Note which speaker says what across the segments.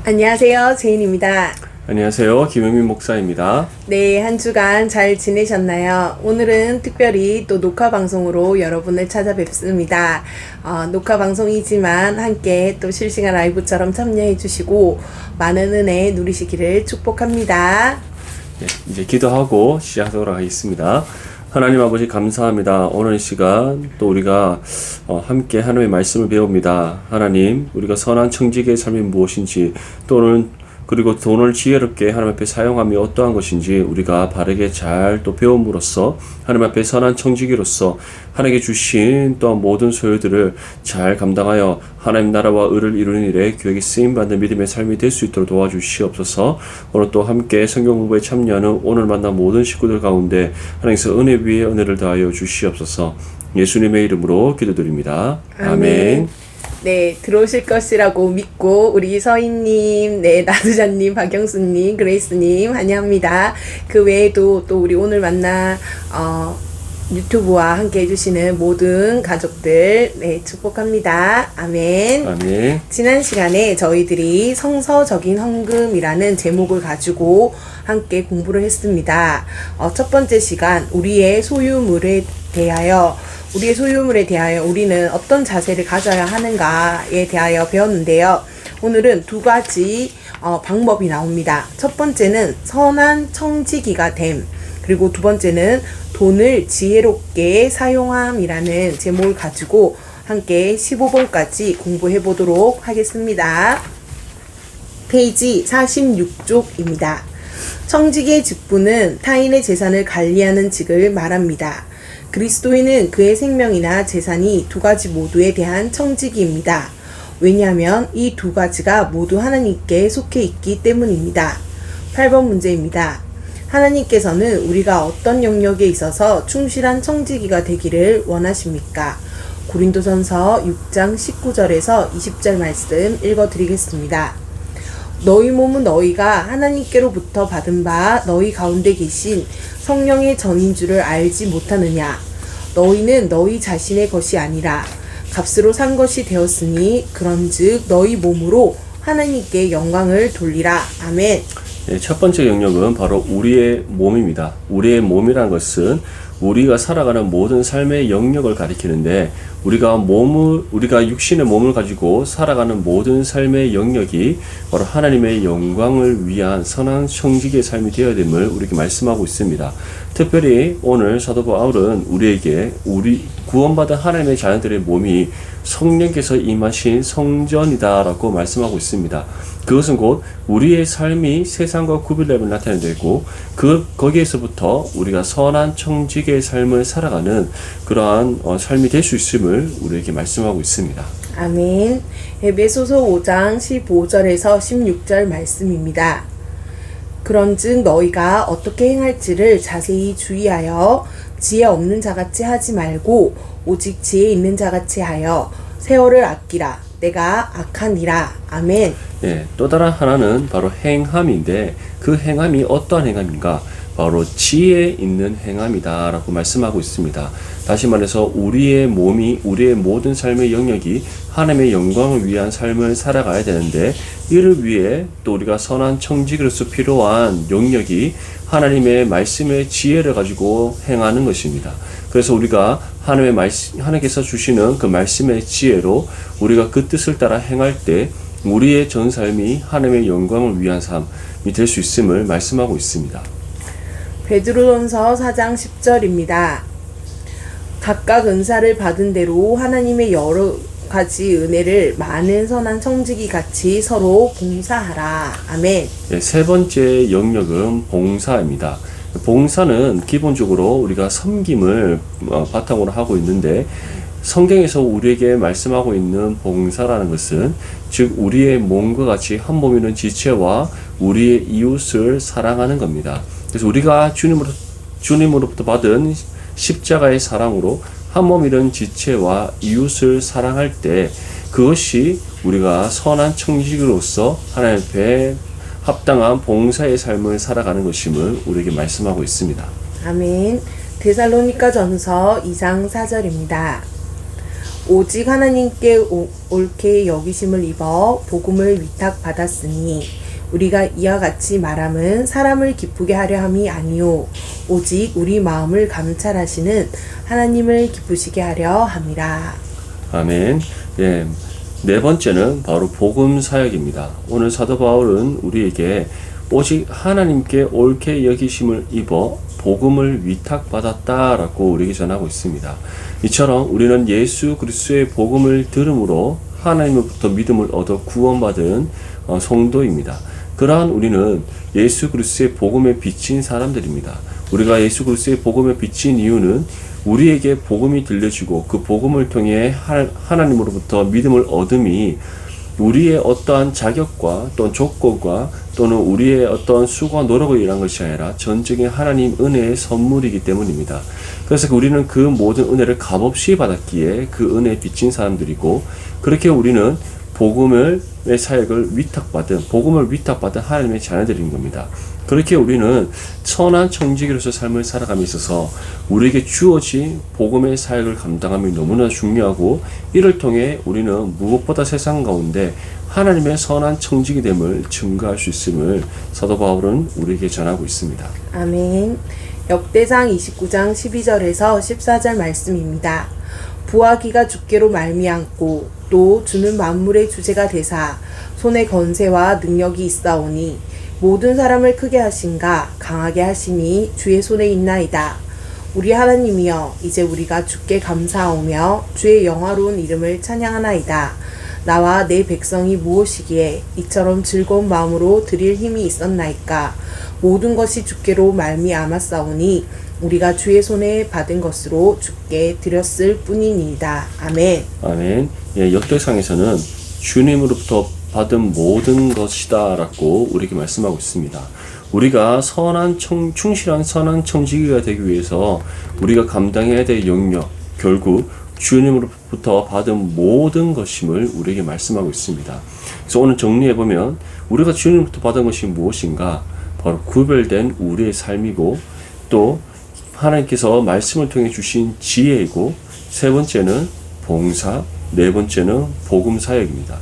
Speaker 1: 안녕하세요. 제인입니다.
Speaker 2: 안녕하세요. 김영민 목사입니다.
Speaker 1: 네, 한 주간 잘 지내셨나요? 오늘은 특별히 또 녹화 방송으로 여러분을 찾아뵙습니다. 녹화 방송이지만 함께 또 실시간 라이브처럼 참여해 주시고 많은 은혜 누리시기를 축복합니다.
Speaker 2: 네, 이제 기도하고 시작하도록 하겠습니다. 하나님 아버지 감사합니다. 오늘 이 시간 또 우리가 함께 하나님의 말씀을 배웁니다. 하나님, 우리가 선한 청지기의 삶이 무엇인지 또는 그리고 돈을 지혜롭게 하나님 앞에 사용하며 어떠한 것인지 우리가 바르게 잘 또 배움으로써 하나님 앞에 선한 청지기로서 하나님께 주신 또한 모든 소유들을 잘 감당하여 하나님 나라와 의를 이루는 일에 교회에 쓰임받는 믿음의 삶이 될 수 있도록 도와주시옵소서. 오늘 또 함께 성경 공부에 참여하는 오늘 만난 모든 식구들 가운데 하나님께서 은혜 위에 은혜를 더하여 주시옵소서. 예수님의 이름으로 기도드립니다. 아멘.
Speaker 1: 네, 들어오실 것이라고 믿고 우리 서인님, 네, 나두자님, 박영수님, 그레이스님 환영합니다. 그 외에도 또 우리 오늘 만나 유튜브와 함께 해주시는 모든 가족들, 네, 축복합니다. 아멘.
Speaker 2: 아멘.
Speaker 1: 지난 시간에 저희들이 성서적인 헌금이라는 제목을 가지고 함께 공부를 했습니다. 첫 번째 시간, 우리의 소유물에 대하여 우리는 어떤 자세를 가져야 하는가에 대하여 배웠는데요. 오늘은 두 가지 방법이 나옵니다. 첫 번째는 선한 청지기가 됨, 그리고 두 번째는 돈을 지혜롭게 사용함이라는 제목을 가지고 함께 15번까지 공부해 보도록 하겠습니다. 페이지 46쪽입니다. 청지기의 직분은 타인의 재산을 관리하는 직을 말합니다. 그리스도인은 그의 생명이나 재산이 두 가지 모두에 대한 청지기입니다. 왜냐하면 이 두 가지가 모두 하나님께 속해 있기 때문입니다. 8번 문제입니다. 하나님께서는 우리가 어떤 영역에 있어서 충실한 청지기가 되기를 원하십니까? 고린도전서 6장 19절에서 20절 말씀 읽어드리겠습니다. 너희 몸은 너희가 하나님께로부터 받은 바 너희 가운데 계신 성령의 전인 줄을 알지 못하느냐? 너희는 너희 자신의 것이 아니라 값으로 산 것이 되었으니 그런즉 너희 몸으로 하나님께 영광을 돌리라. 아멘.
Speaker 2: 네, 첫 번째 영역은 바로 우리의 몸입니다. 우리의 몸이라는 것은 우리가 살아가는 모든 삶의 영역을 가리키는데 우리가 육신의 몸을 가지고 살아가는 모든 삶의 영역이 바로 하나님의 영광을 위한 선한 청지기의 삶이 되어야 됨을 우리에게 말씀하고 있습니다. 특별히 오늘 사도 바울은 우리에게 우리 구원받은 하나님의 자녀들의 몸이 성령께서 임하신 성전이다라고 말씀하고 있습니다. 그것은 곧 우리의 삶이 세상과 구별됨을 나타내야 되고 거기에서부터 우리가 선한 청지기의 삶을 살아가는 그러한 삶이 될 수 있음을 우리에게 말씀하고 있습니다.
Speaker 1: 아멘. 에베소서 5장 15절에서 16절 말씀입니다. 그런즉 너희가 어떻게 행할지를 자세히 주의하여 지혜 없는 자같이 하지 말고 오직 지혜 있는 자같이 하여 세월을 아끼라. 내가 악하니라. 아멘.
Speaker 2: 네, 또 다른 하나는 바로 행함인데 그 행함이 어떠한 행함인가? 바로 지혜 있는 행함이다 라고 말씀하고 있습니다. 다시 말해서 우리의 몸이 우리의 모든 삶의 영역이 하나님의 영광을 위한 삶을 살아가야 되는데 이를 위해 또 우리가 선한 청지기로서 필요한 영역이 하나님의 말씀의 지혜를 가지고 행하는 것입니다. 그래서 우리가 하나님께서 주시는 그 말씀의 지혜로 우리가 그 뜻을 따라 행할 때 우리의 전 삶이 하나님의 영광을 위한 삶이 될 수 있음을 말씀하고 있습니다.
Speaker 1: 베드로전서 4장 10절입니다. 각각 은사를 받은 대로 하나님의 여러 가지 은혜를 많은 선한 청지기 같이 서로 봉사하라. 아멘.
Speaker 2: 네, 세 번째 영역은 봉사입니다. 봉사는 기본적으로 우리가 섬김을 바탕으로 하고 있는데 성경에서 우리에게 말씀하고 있는 봉사라는 것은 즉 우리의 몸과 같이 한 몸이는 지체와 우리의 이웃을 사랑하는 겁니다. 그래서 우리가 주님으로부터 받은 십자가의 사랑으로 한 몸이는 지체와 이웃을 사랑할 때 그것이 우리가 선한 청지기로서 하나님 앞에 합당한 봉사의 삶을 살아가는 것임을 우리에게 말씀하고 있습니다.
Speaker 1: 아멘. 데살로니가 전서 2장 4절입니다. 오직 하나님께 옳게 여기심을 입어 복음을 위탁받았으니 우리가 이와 같이 말함은 사람을 기쁘게 하려 함이 아니요 오직 우리 마음을 감찰하시는 하나님을 기쁘시게 하려 함이라.
Speaker 2: 아멘. 예. 네 번째는 바로 복음 사역입니다. 오늘 사도 바울은 우리에게 오직 하나님께 옳게 여기심을 입어 복음을 위탁받았다라고 우리에게 전하고 있습니다. 이처럼 우리는 예수 그리스도의 복음을 들음으로 하나님으로부터 믿음을 얻어 구원받은 성도입니다. 그러한 우리는 예수 그리스도의 복음에 비친 사람들입니다. 우리가 예수 그리스도의 복음에 비친 이유는 우리에게 복음이 들려지고 그 복음을 통해 하나님으로부터 믿음을 얻음이 우리의 어떠한 자격과 또는 조건과 또는 우리의 어떤 수고와 노력을 일한 것이 아니라 전적인 하나님 은혜의 선물이기 때문입니다. 그래서 우리는 그 모든 은혜를 값없이 받았기에 그 은혜에 비친 사람들이고, 그렇게 우리는 복음의 사역을 복음을 위탁받은 하나님의 자녀들인 겁니다. 그렇게 우리는 선한 청지기로서 삶을 살아감에 있어서 우리에게 주어진 복음의 사역을 감당함이 너무나 중요하고, 이를 통해 우리는 무엇보다 세상 가운데 하나님의 선한 청지기됨을 증거할 수 있음을 사도 바울은 우리에게 전하고 있습니다.
Speaker 1: 아멘. 역대상 29장 12절에서 14절 말씀입니다. 부하기가 주께로 말미암고 또 주는 만물의 주제가 되사 손에 건세와 능력이 있사오니 모든 사람을 크게 하신가 강하게 하시니 주의 손에 있나이다. 우리 하나님이여 이제 우리가 주께 감사하오며 주의 영화로운 이름을 찬양하나이다. 나와 내 백성이 무엇이기에 이처럼 즐거운 마음으로 드릴 힘이 있었나이까. 모든 것이 주께로 말미암았사오니 우리가 주의 손에 받은 것으로 주께 드렸을 뿐이니이다. 아멘.
Speaker 2: 아멘. 예, 역대상에서는 주님으로부터 받은 모든 것이다 라고 우리에게 말씀하고 있습니다. 우리가 충실한 선한 청지기가 되기 위해서 우리가 감당해야 될 영역, 결국 주님으로부터 받은 모든 것임을 우리에게 말씀하고 있습니다. 그래서 오늘 정리해보면 우리가 주님으로부터 받은 것이 무엇인가? 바로 구별된 우리의 삶이고, 또 하나님께서 말씀을 통해 주신 지혜이고, 세 번째는 봉사, 네 번째는 복음 사역입니다.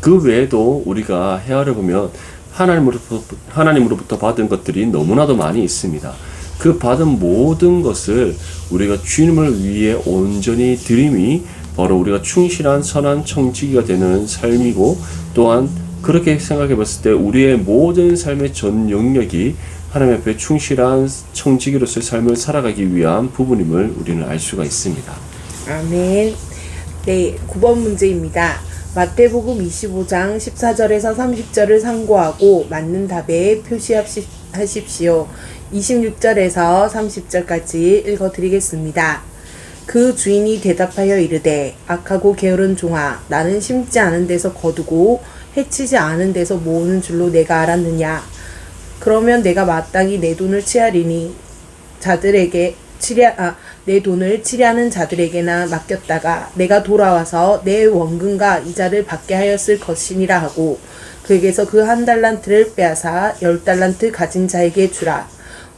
Speaker 2: 그 외에도 우리가 헤아려 보면 하나님으로부터 받은 것들이 너무나도 많이 있습니다. 그 받은 모든 것을 우리가 주님을 위해 온전히 드림이 바로 우리가 충실한 선한 청지기가 되는 삶이고, 또한 그렇게 생각해 봤을 때 우리의 모든 삶의 전 영역이 하나님 앞에 충실한 청지기로서의 삶을 살아가기 위한 부분임을 우리는 알 수가 있습니다.
Speaker 1: 아멘. 네, 9번 문제입니다. 마태복음 25장 14절에서 30절을 참고하고 맞는 답에 표시하십시오. 26절에서 30절까지 읽어드리겠습니다. 그 주인이 대답하여 이르되 악하고 게으른 종아, 나는 심지 않은 데서 거두고 해치지 않은 데서 모으는 줄로 내가 알았느냐. 그러면 내가 마땅히 내 돈을 취하리니 내 돈을 치려는 자들에게나 맡겼다가 내가 돌아와서 내 원금과 이자를 받게 하였을 것이니라 하고, 그에게서 그 1달란트를 빼앗아 10달란트 가진 자에게 주라.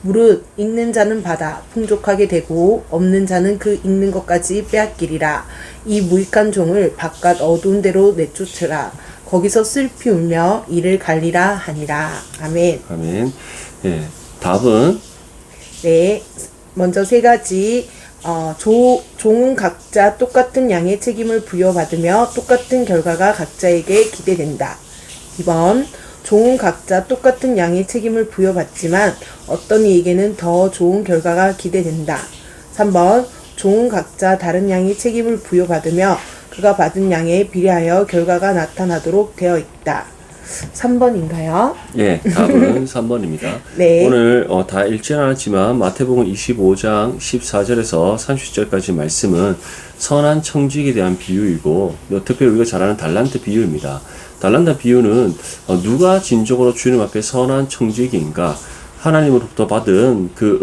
Speaker 1: 무릇 있는 자는 받아 풍족하게 되고 없는 자는 그 있는 것까지 빼앗기리라. 이 무익한 종을 바깥 어두운 데로 내쫓으라. 거기서 슬피 울며 이를 갈리라 하니라. 아멘.
Speaker 2: 아멘. 예, 답은
Speaker 1: 네, 먼저 세 가지. 종은 각자 똑같은 양의 책임을 부여받으며 똑같은 결과가 각자에게 기대된다. 2번, 종은 각자 똑같은 양의 책임을 부여받지만 어떤 이에게는 더 좋은 결과가 기대된다. 3번, 종은 각자 다른 양의 책임을 부여받으며 그가 받은 양에 비례하여 결과가 나타나도록 되어 있다. 3번인가요?
Speaker 2: 예, 답은 3번입니다.
Speaker 1: 네.
Speaker 2: 오늘 다 읽지는 않았지만 마태복음 25장 14절에서 30절까지 말씀은 선한 청지기에 대한 비유이고, 특별히 우리가 잘 아는 달란트 비유입니다. 달란트 비유는 누가 진정으로 주님 앞에 선한 청지기인가, 하나님으로부터 받은 그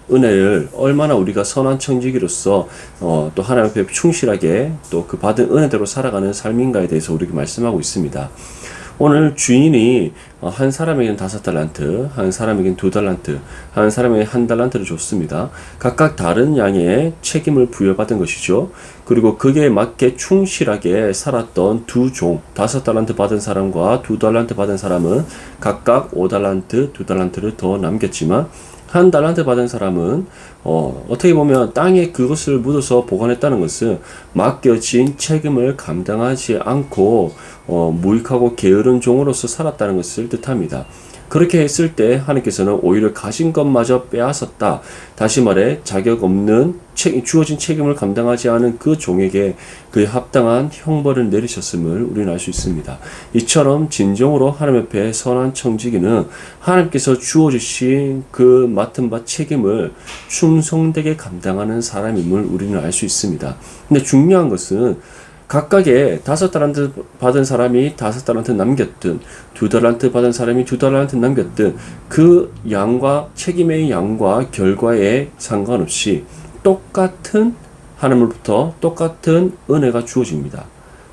Speaker 2: 은혜를 얼마나 우리가 선한 청지기로서 또 하나님 앞에 충실하게 또 그 받은 은혜대로 살아가는 삶인가에 대해서 우리에게 말씀하고 있습니다. 오늘 주인이 한 사람에게는 5달란트, 한 사람에게는 2달란트, 한 사람에게 1달란트를 줬습니다. 각각 다른 양의 책임을 부여받은 것이죠. 그리고 그에 맞게 충실하게 살았던 두 종, 5달란트 받은 사람과 2달란트 받은 사람은 각각 5달란트, 2달란트를 더 남겼지만 1달란트 받은 사람은 어떻게 보면 땅에 그것을 묻어서 보관했다는 것은 맡겨진 책임을 감당하지 않고 무익하고 게으른 종으로서 살았다는 것을 뜻합니다. 그렇게 했을 때 하나님께서는 오히려 가진 것마저 빼앗았다. 다시 말해 자격 없는 주어진 책임을 감당하지 않은 그 종에게 그에 합당한 형벌을 내리셨음을 우리는 알 수 있습니다. 이처럼 진정으로 하나님 앞에 선한 청지기는 하나님께서 주어주신 그 맡은 바 책임을 충성되게 감당하는 사람임을 우리는 알 수 있습니다. 근데 중요한 것은 각각의 5달란트 받은 사람이 5달란트 남겼든 2달란트 받은 사람이 2달란트 남겼든 그 양과 책임의 양과 결과에 상관없이 똑같은 하나님으로부터 똑같은 은혜가 주어집니다.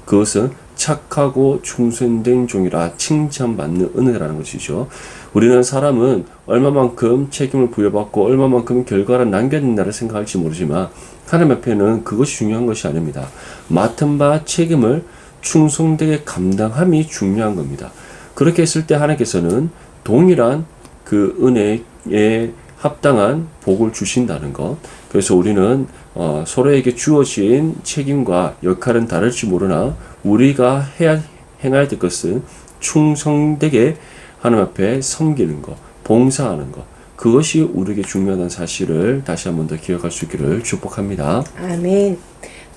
Speaker 2: 그것은 착하고 충성된 종이라 칭찬받는 은혜라는 것이죠. 우리는 사람은 얼마만큼 책임을 부여받고 얼마만큼 결과를 남겼는가를 생각할지 모르지만 하나님 앞에는 그것이 중요한 것이 아닙니다. 맡은 바 책임을 충성되게 감당함이 중요한 겁니다. 그렇게 했을 때 하나님께서는 동일한 그 은혜에 합당한 복을 주신다는 것. 그래서 우리는 서로에게 주어진 책임과 역할은 다를지 모르나 우리가 행해야 될 것은 충성되게 하나님 앞에 섬기는 것, 봉사하는 것. 그것이 우리에게 중요하다는 사실을 다시 한 번 더 기억할 수 있기를 축복합니다.
Speaker 1: 아멘.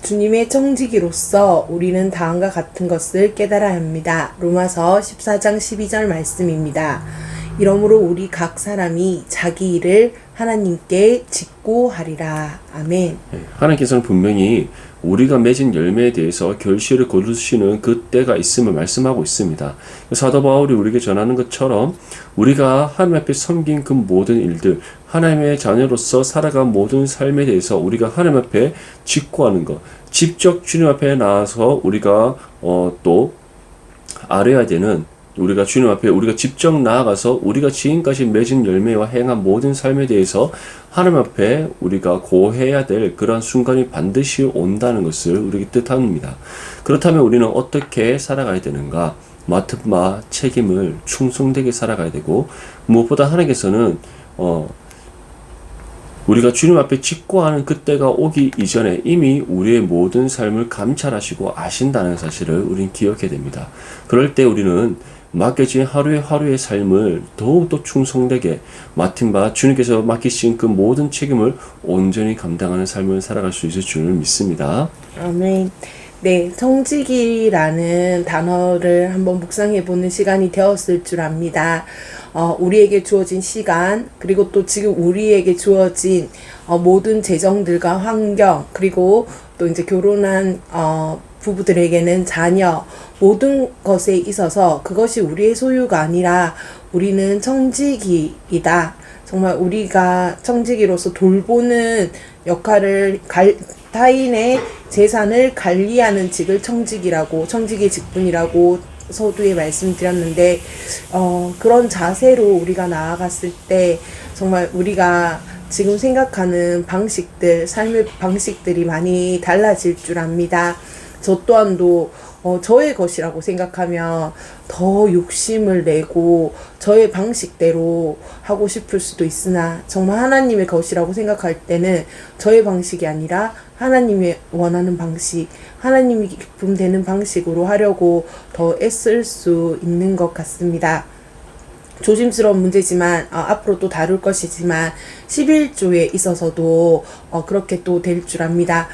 Speaker 1: 주님의 청지기로서 우리는 다음과 같은 것을 깨달아야 합니다. 로마서 14장 12절 말씀입니다. 이러므로 우리 각 사람이 자기 일을 하나님께 짓고 하리라. 아멘.
Speaker 2: 하나님께서는 분명히 우리가 맺은 열매에 대해서 결실을 거두시는 그 때가 있음을 말씀하고 있습니다. 사도 바울이 우리에게 전하는 것처럼 우리가 하나님 앞에 섬긴 그 모든 일들, 하나님의 자녀로서 살아간 모든 삶에 대해서 우리가 하나님 앞에 직고하는 것, 직접 주님 앞에 나와서 우리가 또 알아야 되는, 우리가 주님 앞에 우리가 직접 나아가서 우리가 지금까지 맺은 열매와 행한 모든 삶에 대해서 하나님 앞에 우리가 고해야 될 그러한 순간이 반드시 온다는 것을 우리에게 뜻합니다. 그렇다면 우리는 어떻게 살아가야 되는가? 맡은 바 책임을 충성되게 살아가야 되고, 무엇보다 하나님께서는 우리가 주님 앞에 직고하는 그때가 오기 이전에 이미 우리의 모든 삶을 감찰하시고 아신다는 사실을 우리는 기억해야 됩니다. 그럴 때 우리는 맡겨진 하루의 삶을 더욱더 충성되게 맡은 바 주님께서 맡기신 그 모든 책임을 온전히 감당하는 삶을 살아갈 수 있을 줄을 믿습니다.
Speaker 1: 아멘. 네, 청지기라는 단어를 한번 묵상해보는 시간이 되었을 줄 압니다. 우리에게 주어진 시간, 그리고 또 지금 우리에게 주어진 모든 재정들과 환경, 그리고 또 이제 결혼한 부부들에게는 자녀, 모든 것에 있어서 그것이 우리의 소유가 아니라 우리는 청지기이다. 정말 우리가 청지기로서 돌보는 역할을 타인의 재산을 관리하는 직을 청지기 직분이라고 서두에 말씀드렸는데, 그런 자세로 우리가 나아갔을 때 정말 우리가 지금 생각하는 방식들, 삶의 방식들이 많이 달라질 줄 압니다. 저 또한도 저의 것이라고 생각하면 더 욕심을 내고 저의 방식대로 하고 싶을 수도 있으나, 정말 하나님의 것이라고 생각할 때는 저의 방식이 아니라 하나님이 원하는 방식, 하나님이 기쁨 되는 방식으로 하려고 더 애쓸 수 있는 것 같습니다. 조심스러운 문제지만 앞으로 또 다룰 것이지만 11조에 있어서도 그렇게 또 될 줄 압니다.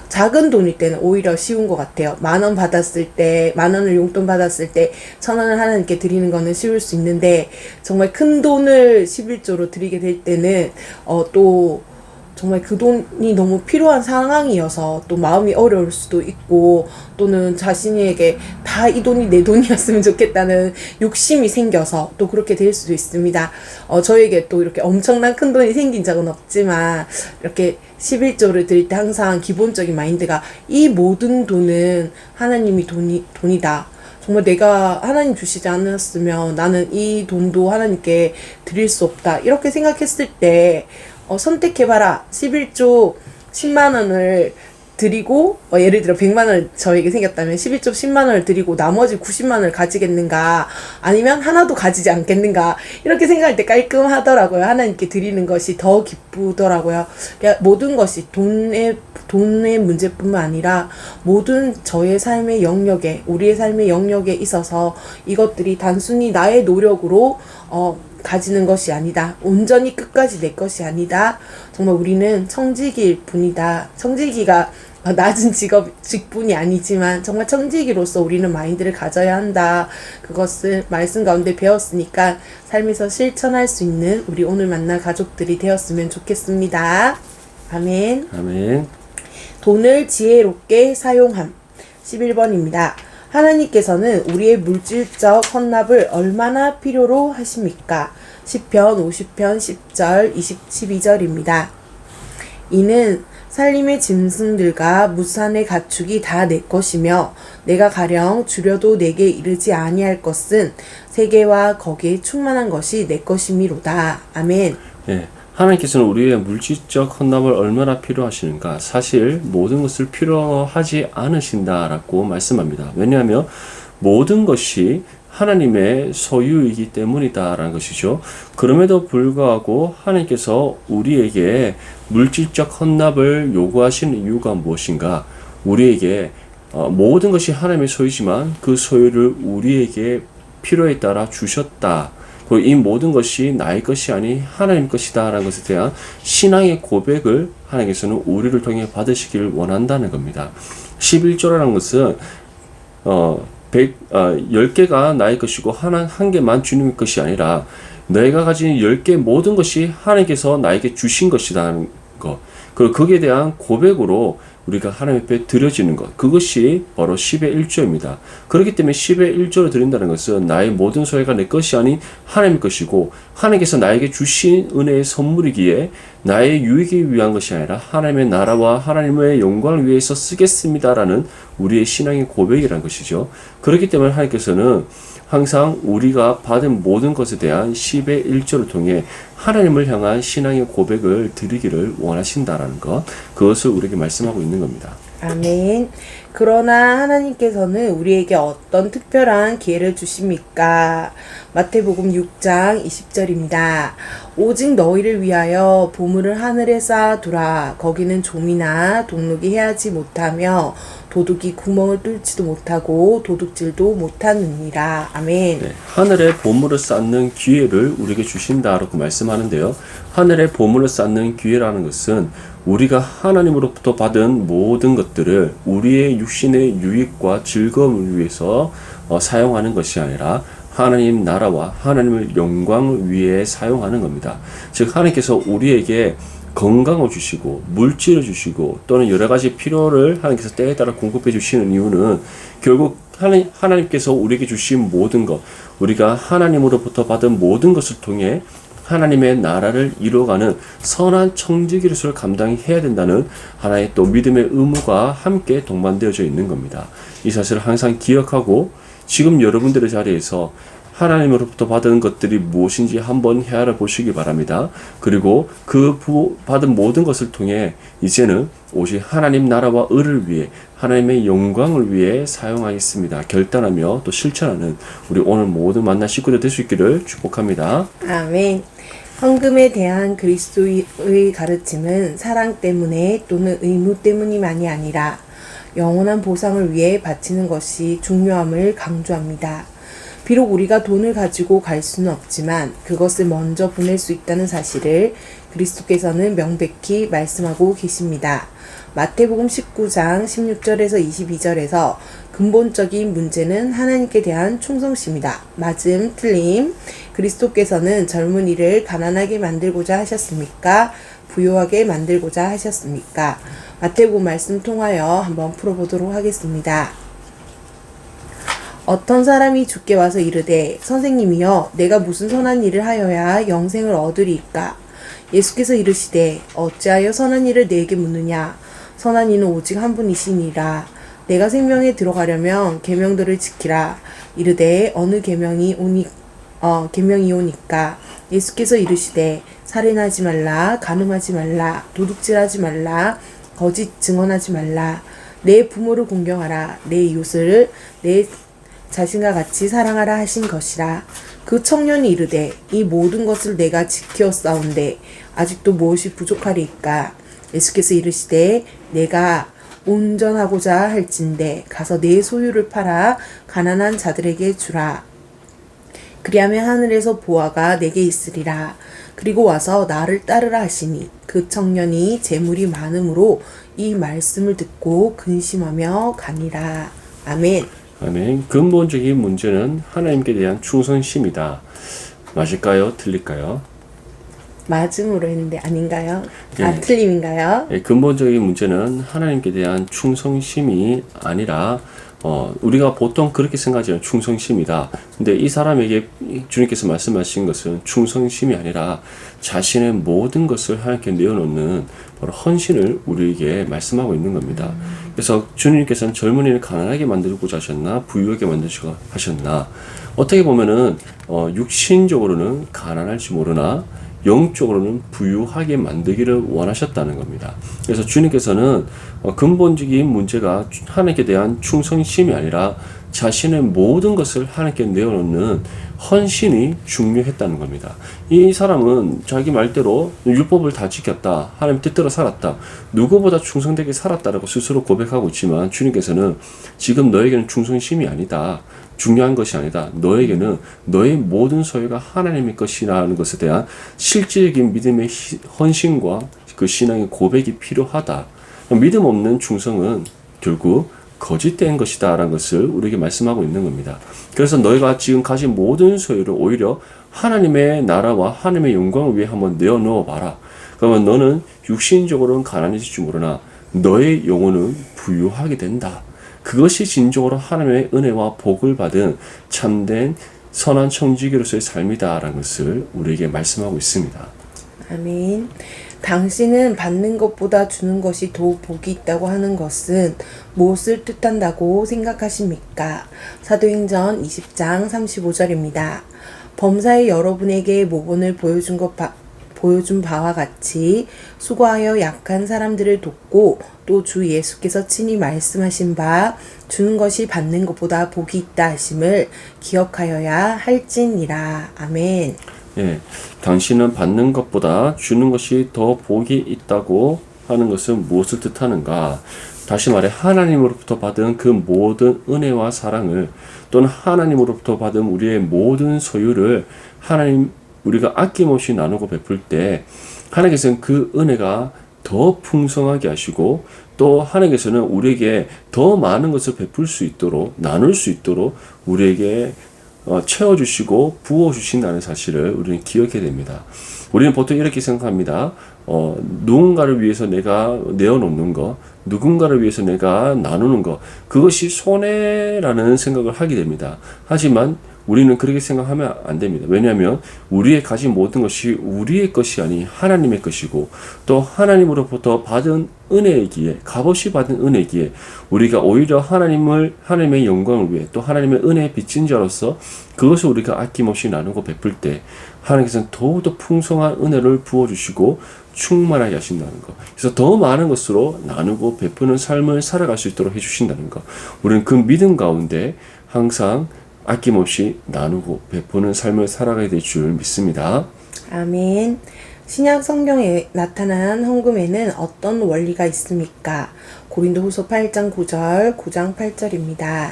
Speaker 1: 작은 돈일 때는 오히려 쉬운 것 같아요. 10,000원 받았을 때, 10,000원을 용돈 받았을 때 1,000원을 하나님께 드리는 거는 쉬울 수 있는데, 정말 큰 돈을 11조로 드리게 될 때는 또 정말 그 돈이 너무 필요한 상황이어서 또 마음이 어려울 수도 있고, 또는 자신에게 다 이 돈이 내 돈이었으면 좋겠다는 욕심이 생겨서 또 그렇게 될 수도 있습니다. 저에게 또 이렇게 엄청난 큰 돈이 생긴 적은 없지만, 이렇게 11조를 드릴 때 항상 기본적인 마인드가 이 모든 돈은 하나님이 돈이다. 정말 내가 하나님 주시지 않았으면 나는 이 돈도 하나님께 드릴 수 없다. 이렇게 생각했을 때 선택해봐라. 11조 10만 원을 드리고 예를 들어 100만 원 저에게 생겼다면 11조 10만 원을 드리고 나머지 90만 원을 가지겠는가 아니면 하나도 가지지 않겠는가 이렇게 생각할 때 깔끔하더라고요. 하나님께 드리는 것이 더 기쁘더라고요. 그러니까 모든 것이 돈의 문제뿐만 아니라 모든 저의 삶의 영역에 우리의 삶의 영역에 있어서 이것들이 단순히 나의 노력으로 가지는 것이 아니다. 온전히 끝까지 내 것이 아니다. 정말 우리는 청지기일 뿐이다. 청지기가 낮은 직분이 아니지만 정말 청지기로서 우리는 마인드를 가져야 한다. 그것을 말씀 가운데 배웠으니까 삶에서 실천할 수 있는 우리 오늘 만날 가족들이 되었으면 좋겠습니다. 아멘.
Speaker 2: 아멘.
Speaker 1: 돈을 지혜롭게 사용함. 11번입니다. 하나님께서는 우리의 물질적 헌납을 얼마나 필요로 하십니까? 시편 50편 10절 12절입니다. 이는 살림의 짐승들과 무산의 가축이 다 내 것이며 내가 가령 줄여도 내게 이르지 아니할 것은 세계와 거기에 충만한 것이 내 것이미로다. 아멘.
Speaker 2: 예. 하나님께서는 우리의 물질적 헌납을 얼마나 필요하시는가? 사실 모든 것을 필요하지 않으신다라고 말씀합니다. 왜냐하면 모든 것이 하나님의 소유이기 때문이다라는 것이죠. 그럼에도 불구하고 하나님께서 우리에게 물질적 헌납을 요구하시는 이유가 무엇인가? 우리에게 모든 것이 하나님의 소유지만 그 소유를 우리에게 필요에 따라 주셨다. 이 모든 것이 나의 것이 아니 하나님 것이다 라는 것에 대한 신앙의 고백을 하나님께서는 우리를 통해 받으시길 원한다는 겁니다. 11조라는 것은 10개가 나의 것이고 한 개만 주님의 것이 아니라 내가 가진 10개 모든 것이 하나님께서 나에게 주신 것이라는 것, 그리고 거기에 대한 고백으로 우리가 하나님 앞에 드려지는 것, 그것이 바로 10의 1조입니다. 그렇기 때문에 10의 1조를 드린다는 것은 나의 모든 소유가 내 것이 아닌 하나님의 것이고 하나님께서 나에게 주신 은혜의 선물이기에 나의 유익을 위한 것이 아니라 하나님의 나라와 하나님의 영광을 위해서 쓰겠습니다라는 우리의 신앙의 고백이라는 것이죠. 그렇기 때문에 하나님께서는 항상 우리가 받은 모든 것에 대한 10의 1조를 통해 하나님을 향한 신앙의 고백을 드리기를 원하신다라는 것, 그것을 우리에게 말씀하고 있는 겁니다.
Speaker 1: 아멘. 그러나 하나님께서는 우리에게 어떤 특별한 기회를 주십니까? 마태복음 6장 20절입니다. 오직 너희를 위하여 보물을 하늘에 쌓아두라. 거기는 좀이나 동록이 해하지 못하며 도둑이 구멍을 뚫지도 못하고 도둑질도 못하느니라. 아멘.
Speaker 2: 네, 하늘에 보물을 쌓는 기회를 우리에게 주신다라고 말씀하는데요. 하늘에 보물을 쌓는 기회라는 것은 우리가 하나님으로부터 받은 모든 것들을 우리의 육신의 유익과 즐거움을 위해서 사용하는 것이 아니라 하나님 나라와 하나님의 영광을 위해 사용하는 겁니다. 즉 하나님께서 우리에게 건강을 주시고 물질을 주시고 또는 여러 가지 필요를 하나님께서 때에 따라 공급해 주시는 이유는 결국 하나님께서 우리에게 주신 모든 것, 우리가 하나님으로부터 받은 모든 것을 통해 하나님의 나라를 이루어가는 선한 청지기로서를 감당해야 된다는 하나의 또 믿음의 의무가 함께 동반되어져 있는 겁니다. 이 사실을 항상 기억하고 지금 여러분들의 자리에서 하나님으로부터 받은 것들이 무엇인지 한번 헤아려 보시기 바랍니다. 그리고 그 받은 모든 것을 통해 이제는 오직 하나님 나라와 의를 위해 하나님의 영광을 위해 사용하겠습니다. 결단하며 또 실천하는 우리 오늘 모든 만난 식구들 될 수 있기를 축복합니다.
Speaker 1: 아멘. 헌금에 대한 그리스도의 가르침은 사랑 때문에 또는 의무 때문이만이 아니라 영원한 보상을 위해 바치는 것이 중요함을 강조합니다. 비록 우리가 돈을 가지고 갈 수는 없지만 그것을 먼저 보낼 수 있다는 사실을 그리스도께서는 명백히 말씀하고 계십니다. 마태복음 19장 16절에서 22절에서 근본적인 문제는 하나님께 대한 충성심이다. 맞음, 틀림. 그리스도께서는 젊은이를 가난하게 만들고자 하셨습니까? 부유하게 만들고자 하셨습니까? 마태복음 말씀 통하여 한번 풀어보도록 하겠습니다. 어떤 사람이 주께 와서 이르되 선생님이여 내가 무슨 선한 일을 하여야 영생을 얻으리이까? 예수께서 이르시되 어찌하여 선한 일을 내게 묻느냐? 선한 이는 오직 한 분이시니라. 내가 생명에 들어가려면 계명들을 지키라. 이르되 어느 계명이 오니까 예수께서 이르시되 살인하지 말라, 간음하지 말라, 도둑질하지 말라, 거짓 증언하지 말라, 내 부모를 공경하라, 내 이웃을 내 자신과 같이 사랑하라 하신 것이라. 그 청년이 이르되 이 모든 것을 내가 지키었사온데 아직도 무엇이 부족하리이까? 예수께서 이르시되 내가 온전하고자 할진대 가서 내 소유를 팔아 가난한 자들에게 주라. 그리하면 하늘에서 보화가 내게 있으리라. 그리고 와서 나를 따르라 하시니 그 청년이 재물이 많음으로 이 말씀을 듣고 근심하며 가니라. 아멘.
Speaker 2: 아멘. 근본적인 문제는 하나님께 대한 충성심이다. 맞을까요? 틀릴까요?
Speaker 1: 맞음으로 했는데 아닌가요?
Speaker 2: 네.
Speaker 1: 틀림인가요?
Speaker 2: 근본적인 문제는 하나님께 대한 충성심이 아니라 우리가 보통 그렇게 생각하죠. 충성심이다. 근데 이 사람에게 주님께서 말씀하신 것은 충성심이 아니라 자신의 모든 것을 하나님께 내어놓는 바로 헌신을 우리에게 말씀하고 있는 겁니다. 그래서 주님께서는 젊은이를 가난하게 만들고자 하셨나 부유하게 만들고자 하셨나, 어떻게 보면은 육신적으로는 가난할지 모르나 영적으로는 부유하게 만들기를 원하셨다는 겁니다. 그래서 주님께서는 근본적인 문제가 하나님께 대한 충성심이 아니라 자신의 모든 것을 하나님께 내어놓는 헌신이 중요했다는 겁니다. 이 사람은 자기 말대로 율법을 다 지켰다, 하나님 뜻대로 살았다, 누구보다 충성되게 살았다라고 스스로 고백하고 있지만 주님께서는 지금 너에게는 충성심이 아니다, 중요한 것이 아니다, 너에게는 너의 모든 소유가 하나님의 것이라는 것에 대한 실질적인 믿음의 헌신과 그 신앙의 고백이 필요하다. 믿음 없는 충성은 결국 거짓된 것이다 라는 것을 우리에게 말씀하고 있는 겁니다. 그래서 너희가 지금 가진 모든 소유를 오히려 하나님의 나라와 하나님의 영광을 위해 한번 내어놓아 봐라. 그러면 너는 육신적으로는 가난해질지 모르나 너의 영혼은 부유하게 된다. 그것이 진정으로 하나님의 은혜와 복을 받은 참된 선한 청지기로서의 삶이다 라는 것을 우리에게 말씀하고 있습니다.
Speaker 1: 아멘. 당신은 받는 것보다 주는 것이 더 복이 있다고 하는 것은 무엇을 뜻한다고 생각하십니까? 사도행전 20장 35절입니다. 범사에 여러분에게 모본을 보여준 바와 같이 수고하여 약한 사람들을 돕고 또 주 예수께서 친히 말씀하신 바 주는 것이 받는 것보다 복이 있다 하심을 기억하여야 할지니라. 아멘.
Speaker 2: 예, 당신은 받는 것보다 주는 것이 더 복이 있다고 하는 것은 무엇을 뜻하는가? 다시 말해 하나님으로부터 받은 그 모든 은혜와 사랑을, 또는 하나님으로부터 받은 우리의 모든 소유를 우리가 아낌없이 나누고 베풀 때 하나님께서는 그 은혜가 더 풍성하게 하시고, 또 하나님께서는 우리에게 더 많은 것을 베풀 수 있도록, 나눌 수 있도록 우리에게 채워주시고 부어주신다는 사실을 우리는 기억해야 됩니다. 우리는 보통 이렇게 생각합니다. 누군가를 위해서 내가 내어놓는 것, 누군가를 위해서 내가 나누는 것, 그것이 손해라는 생각을 하게 됩니다. 하지만 우리는 그렇게 생각하면 안 됩니다. 왜냐하면 우리의 가진 모든 것이 우리의 것이 아닌 하나님의 것이고, 또 하나님으로부터 받은 은혜이기에, 값없이 받은 은혜이기에 우리가 오히려 하나님의 영광을 위해, 또 하나님의 은혜의 빚진 자로서 그것을 우리가 아낌없이 나누고 베풀 때 하나님께서는 더욱더 풍성한 은혜를 부어주시고 충만하게 하신다는 것. 그래서 더 많은 것으로 나누고 베푸는 삶을 살아갈 수 있도록 해주신다는 것. 우리는 그 믿음 가운데 항상 아낌없이 나누고 베푸는 삶을 살아가야 될 줄 믿습니다.
Speaker 1: 아멘. 신약 성경에 나타난 헌금에는 어떤 원리가 있습니까? 고린도후서 8장 9절, 9장 8절입니다.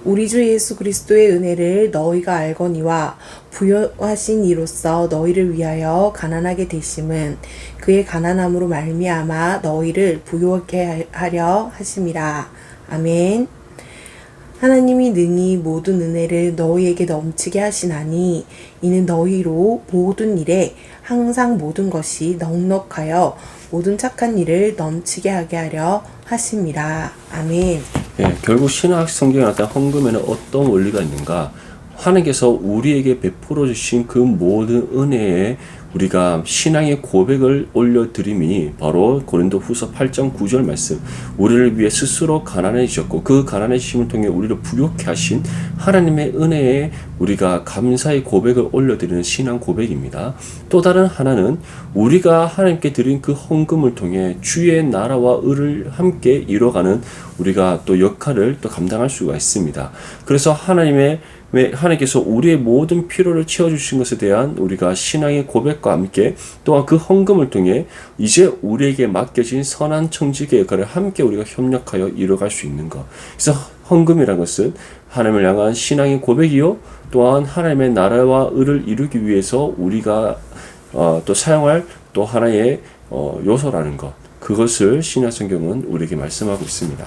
Speaker 1: 우리 주 예수 그리스도의 은혜를 너희가 알거니와 부요하신 이로써 너희를 위하여 가난하게 되심은 그의 가난함으로 말미암아 너희를 부요하게 하려 하심이라. 아멘. 하나님이 능히 모든 은혜를 너희에게 넘치게 하시나니 이는 너희로 모든 일에 항상 모든 것이 넉넉하여 모든 착한 일을 넘치게 하게 하려 하심이라. 아멘.
Speaker 2: 예, 결국 신학 성경에 나타난 헌금에는 어떤 원리가 있는가? 하나님께서 우리에게 베풀어 주신 그 모든 은혜에 우리가 신앙의 고백을 올려드림이 바로 고린도후서 8장 9절 말씀, 우리를 위해 스스로 가난해지셨고 그 가난해지심을 통해 우리를 부욕케 하신 하나님의 은혜에 우리가 감사의 고백을 올려드리는 신앙 고백입니다. 또 다른 하나는 우리가 하나님께 드린 그 헌금을 통해 주의 나라와 의를 함께 이뤄가는 우리가 또 역할을 또 감당할 수가 있습니다. 그래서 하나님께서 우리의 모든 필요를 채워주신 것에 대한 우리가 신앙의 고백과 함께 또한 그 헌금을 통해 이제 우리에게 맡겨진 선한 청지기의 역할을 함께 우리가 협력하여 이뤄갈 수 있는 것. 그래서 헌금이라는 것은 하나님을 향한 신앙의 고백이요 또한 하나님의 나라와 의를 이루기 위해서 우리가 또 사용할 또 하나의 요소라는 것. 그것을 신약성경은 우리에게 말씀하고 있습니다.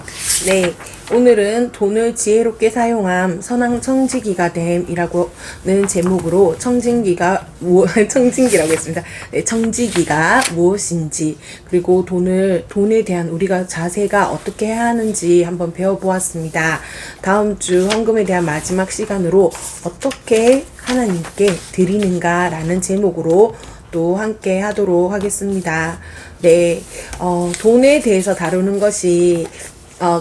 Speaker 1: 네, 오늘은 돈을 지혜롭게 사용함 선한 청지기가 됨이라고는 제목으로 청진기라고 했습니다. 네, 청지기가 무엇인지 그리고 돈에 대한 우리가 자세가 어떻게 해야 하는지 한번 배워보았습니다. 다음 주 헌금에 대한 마지막 시간으로 어떻게 하나님께 드리는가라는 제목으로 또 함께 하도록 하겠습니다. 네, 돈에 대해서 다루는 것이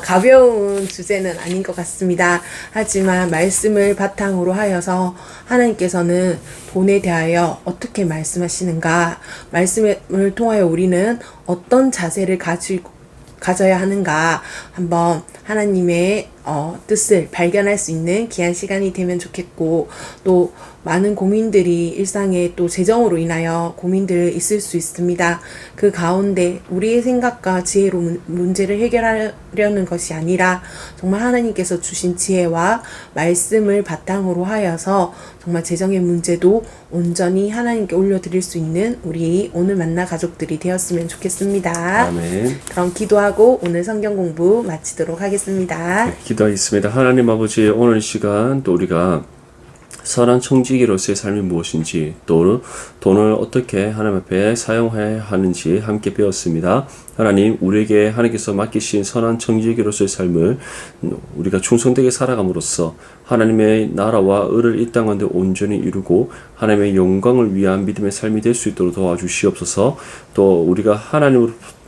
Speaker 1: 가벼운 주제는 아닌 것 같습니다. 하지만 말씀을 바탕으로 하여서 하나님께서는 돈에 대하여 어떻게 말씀하시는가, 말씀을 통하여 우리는 어떤 자세를 가져야 하는가 한번 하나님의 뜻을 발견할 수 있는 귀한 시간이 되면 좋겠고, 또 많은 고민들이 일상에 또 재정으로 인하여 고민들 있을 수 있습니다. 그 가운데 우리의 생각과 지혜로 문제를 해결하려는 것이 아니라 정말 하나님께서 주신 지혜와 말씀을 바탕으로 하여서 정말 재정의 문제도 온전히 하나님께 올려드릴 수 있는 우리 오늘 만나 가족들이 되었으면 좋겠습니다.
Speaker 2: 아멘.
Speaker 1: 그럼 기도하고 오늘 성경 공부 마치도록 하겠습니다.
Speaker 2: 네, 기도하겠습니다. 하나님 아버지, 오늘 시간 또 우리가 선한 청지기로서의 삶이 무엇인지 또 돈을 어떻게 하나님 앞에 사용해야 하는지 함께 배웠습니다. 하나님, 우리에게 하나님께서 맡기신 선한 청지기로서의 삶을 우리가 충성되게 살아감으로써 하나님의 나라와 의를 이 땅 가운데 온전히 이루고 하나님의 영광을 위한 믿음의 삶이 될 수 있도록 도와주시옵소서. 또 우리가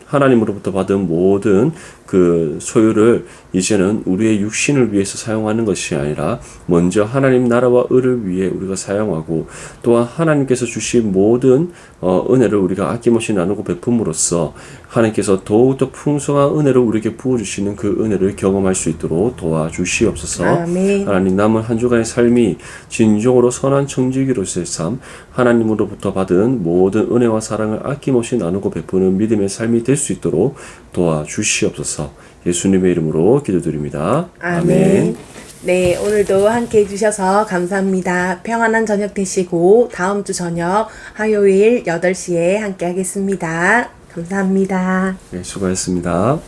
Speaker 2: 하나님으로부터 받은 모든 그 소유를 이제는 우리의 육신을 위해서 사용하는 것이 아니라 먼저 하나님 나라와 의를 위해 우리가 사용하고 또한 하나님께서 주신 모든 은혜를 우리가 아낌없이 나누고 베품으로써 하나님께서 더욱더 풍성한 은혜를 우리에게 부어주시는 그 은혜를 경험할 수 있도록 도와주시옵소서.
Speaker 1: 아멘.
Speaker 2: 하나님, 남은 한 주간의 삶이 진정으로 선한 청지기로서의 삶, 하나님으로부터 받은 모든 은혜와 사랑을 아낌없이 나누고 베푸는 믿음의 삶이 될 수 있도록 도와주시옵소서. 예수님의 이름으로 기도드립니다.
Speaker 1: 아멘. 네, 오늘도 함께 해주셔서 감사합니다. 평안한 저녁 되시고 다음 주 저녁 화요일 8시에 함께 하겠습니다. 감사합니다.
Speaker 2: 네, 수고하셨습니다.